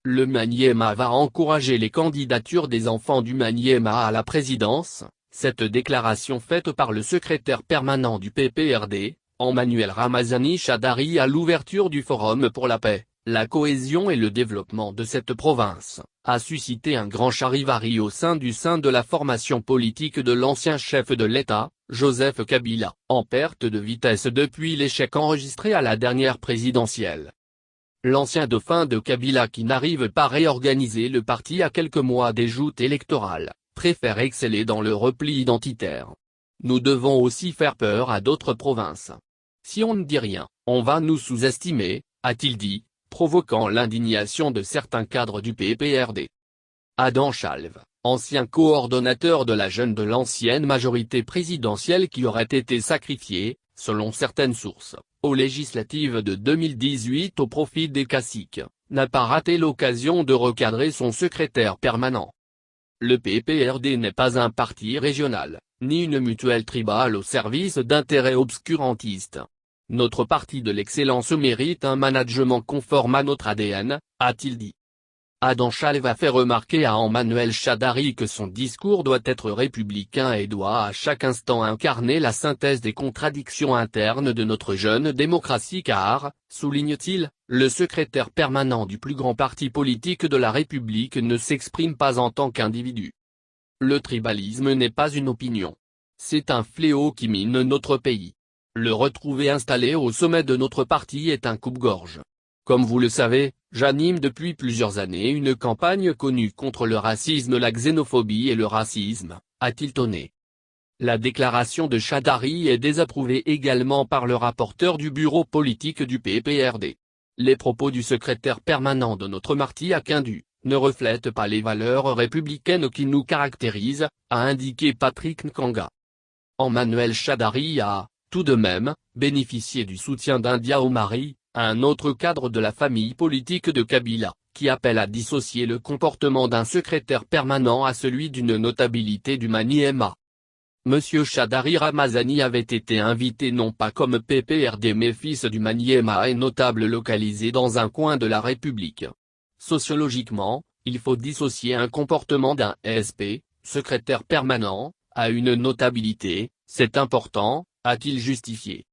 Le Maniema va encourager les candidatures des enfants du Maniema à la présidence. Cette déclaration faite par le secrétaire permanent du PPRD, Emmanuel Ramazani Shadary à l'ouverture du Forum pour la paix, la cohésion et le développement de cette province, a suscité un grand charivari au sein de la formation politique de l'ancien chef de l'État, Joseph Kabila, en perte de vitesse depuis l'échec enregistré à la dernière présidentielle. L'ancien dauphin de Kabila qui n'arrive pas à réorganiser le parti à quelques mois des joutes électorales, préfère exceller dans le repli identitaire. Nous devons aussi faire peur à d'autres provinces. Si on ne dit rien, on va nous sous-estimer, a-t-il dit, provoquant l'indignation de certains cadres du PPRD. Adam Chalv, ancien coordonnateur de la jeune de l'ancienne majorité présidentielle qui aurait été sacrifié, selon certaines sources, aux législatives de 2018 au profit des caciques, n'a pas raté l'occasion de recadrer son secrétaire permanent. Le PPRD n'est pas un parti régional, ni une mutuelle tribale au service d'intérêts obscurantistes. Notre parti de l'excellence mérite un management conforme à notre ADN, a-t-il dit. Adam Chalv a fait remarquer à Emmanuel Shadary que son discours doit être républicain et doit à chaque instant incarner la synthèse des contradictions internes de notre jeune démocratie car, souligne-t-il, le secrétaire permanent du plus grand parti politique de la République ne s'exprime pas en tant qu'individu. Le tribalisme n'est pas une opinion. C'est un fléau qui mine notre pays. Le retrouver installé au sommet de notre parti est un coupe-gorge. Comme vous le savez, j'anime depuis plusieurs années une campagne connue contre le racisme, la xénophobie et le racisme, a-t-il tonné. La déclaration de Shadary est désapprouvée également par le rapporteur du bureau politique du PPRD. Les propos du secrétaire permanent de notre parti à Kindu ne reflètent pas les valeurs républicaines qui nous caractérisent, a indiqué Patrick Nkanga. Emmanuel Shadary a, tout de même, bénéficié du soutien d'India Omari, un autre cadre de la famille politique de Kabila, qui appelle à dissocier le comportement d'un secrétaire permanent à celui d'une notabilité du Maniema. Monsieur Shadary Ramazani avait été invité non pas comme PPRD mais fils du Maniema et notable localisé dans un coin de la République. Sociologiquement, il faut dissocier un comportement d'un SP, secrétaire permanent, à une notabilité, c'est important, a-t-il justifié.